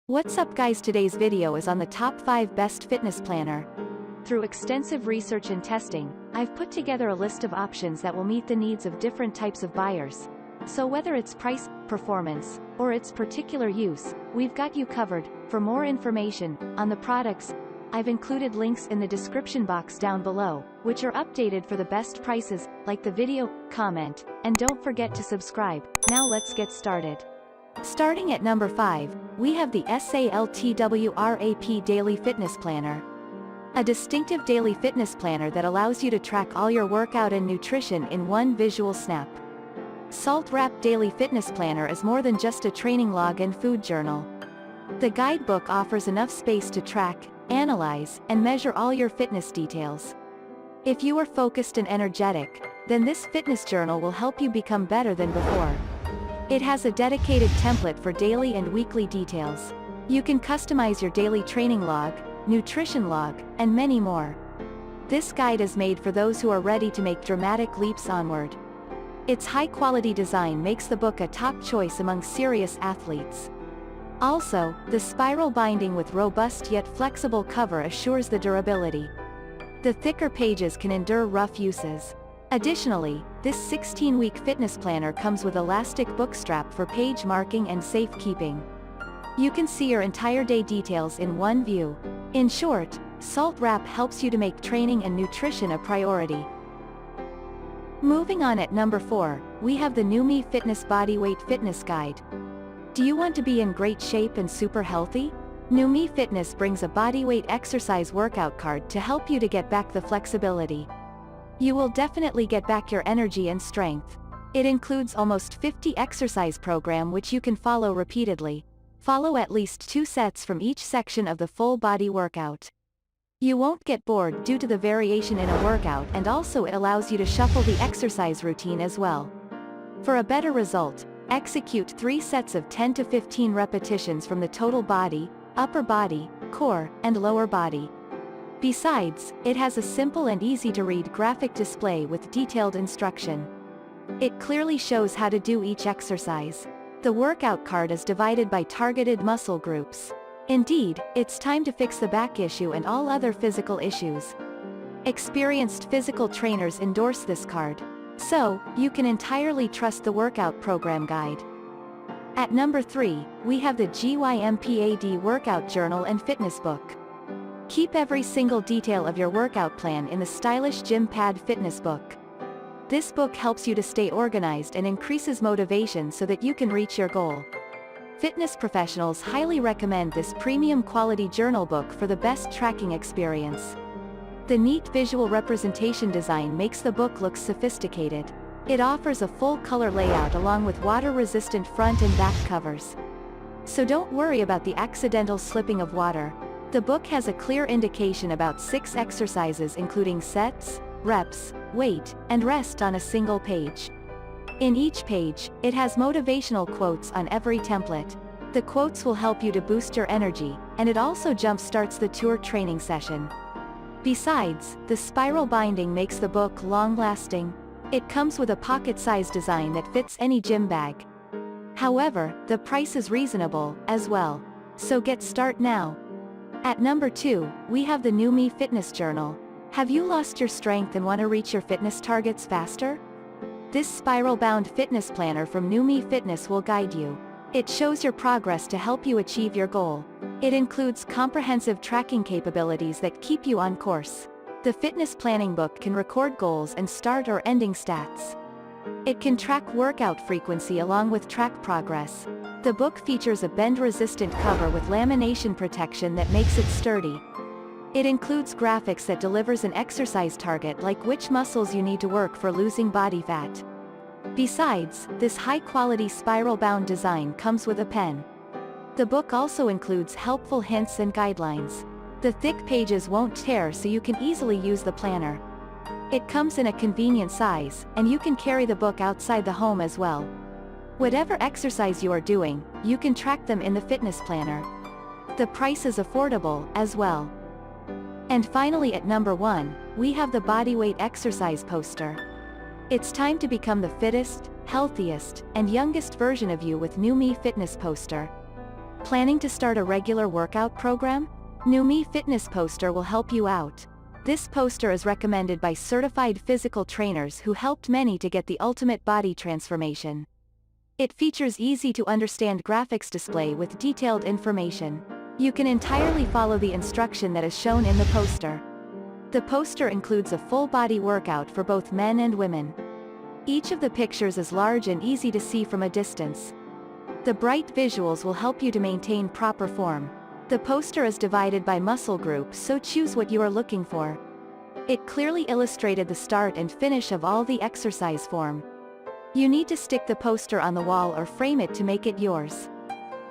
What's up guys, today's video is on the top 5 best fitness planner. Through extensive research and testing, I've put together a list of options that will meet the needs of different types of buyers. So whether it's price, performance, or its particular use, we've got you covered. For more information on the products, I've included links in the description box down below, which are updated for the best prices. Like the video, comment, and don't forget to subscribe. Now let's get started. Starting at number 5, we have the SALTWRAP Daily Fitness Planner. A distinctive daily fitness planner that allows you to track all your workout and nutrition in one visual snap. SALTWRAP Daily Fitness Planner is more than just a training log and food journal. The guidebook offers enough space to track, analyze, and measure all your fitness details. If you are focused and energetic, then this fitness journal will help you become better than before. It has a dedicated template for daily and weekly details. You can customize your daily training log, nutrition log, and many more. This guide is made for those who are ready to make dramatic leaps onward. Its high-quality design makes the book a top choice among serious athletes. Also, the spiral binding with robust yet flexible cover assures the durability. The thicker pages can endure rough uses. Additionally, this 16-week fitness planner comes with elastic book strap for page marking and safekeeping. You can see your entire day details in one view. In short, SALTWRAP helps you to make training and nutrition a priority. Moving on, at number 4, we have the NEWME Fitness Bodyweight Fitness Guide. Do you want to be in great shape and super healthy? NEWME Fitness brings a bodyweight exercise workout card to help you to get back the flexibility. You will definitely get back your energy and strength. It includes almost 50 exercise program which you can follow repeatedly. Follow at least 2 sets from each section of the full body workout. You won't get bored due to the variation in a workout, and also it allows you to shuffle the exercise routine as well. For a better result, execute 3 sets of 10 to 15 repetitions from the total body, upper body, core, and lower body. Besides, it has a simple and easy-to-read graphic display with detailed instruction. It clearly shows how to do each exercise. The workout card is divided by targeted muscle groups. Indeed, it's time to fix the back issue and all other physical issues. Experienced physical trainers endorse this card. So, you can entirely trust the workout program guide. At number 3, we have the GYMPAD Workout Journal and Fitness Book. Keep every single detail of your workout plan in the stylish GYMPAD fitness book. This book helps you to stay organized and increases motivation so that you can reach your goal. Fitness professionals highly recommend this premium quality journal book for the best tracking experience. The neat visual representation design makes the book look sophisticated. It offers a full color layout along with water-resistant front and back covers. So don't worry about the accidental slipping of water. The book has a clear indication about 6 exercises including sets, reps, weight, and rest on a single page. In each page, it has motivational quotes on every template. The quotes will help you to boost your energy, and it also jump-starts the tour training session. Besides, the spiral binding makes the book long-lasting. It comes with a pocket-sized design that fits any gym bag. However, the price is reasonable, as well. So get started now. At number 2, we have the NEWME Fitness Journal. Have you lost your strength and want to reach your fitness targets faster? This spiral-bound fitness planner from NEWME Fitness will guide you. It shows your progress to help you achieve your goal. It includes comprehensive tracking capabilities that keep you on course. The fitness planning book can record goals and start or ending stats. It can track workout frequency along with track progress. The book features a bend-resistant cover with lamination protection that makes it sturdy. It includes graphics that delivers an exercise target like which muscles you need to work for losing body fat. Besides, this high-quality spiral-bound design comes with a pen. The book also includes helpful hints and guidelines. The thick pages won't tear, so you can easily use the planner. It comes in a convenient size, and you can carry the book outside the home as well. Whatever exercise you are doing, you can track them in the fitness planner. The price is affordable, as well. And finally, at number 1, we have the Bodyweight Exercise Poster. It's time to become the fittest, healthiest, and youngest version of you with NEWME Fitness Poster. Planning to start a regular workout program? NEWME Fitness Poster will help you out. This poster is recommended by certified physical trainers who helped many to get the ultimate body transformation. It features easy-to-understand graphics display with detailed information. You can entirely follow the instruction that is shown in the poster. The poster includes a full-body workout for both men and women. Each of the pictures is large and easy to see from a distance. The bright visuals will help you to maintain proper form. The poster is divided by muscle groups, so choose what you are looking for. It clearly illustrated the start and finish of all the exercise form. You need to stick the poster on the wall or frame it to make it yours.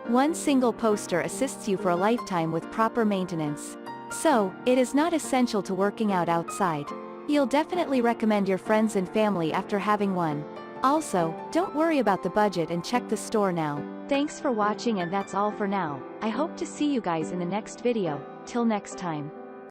One single poster assists you for a lifetime with proper maintenance. So, it is not essential to working out outside. You'll definitely recommend your friends and family after having one. Also, don't worry about the budget and check the store now. Thanks for watching, and that's all for now. I hope to see you guys in the next video. Till next time.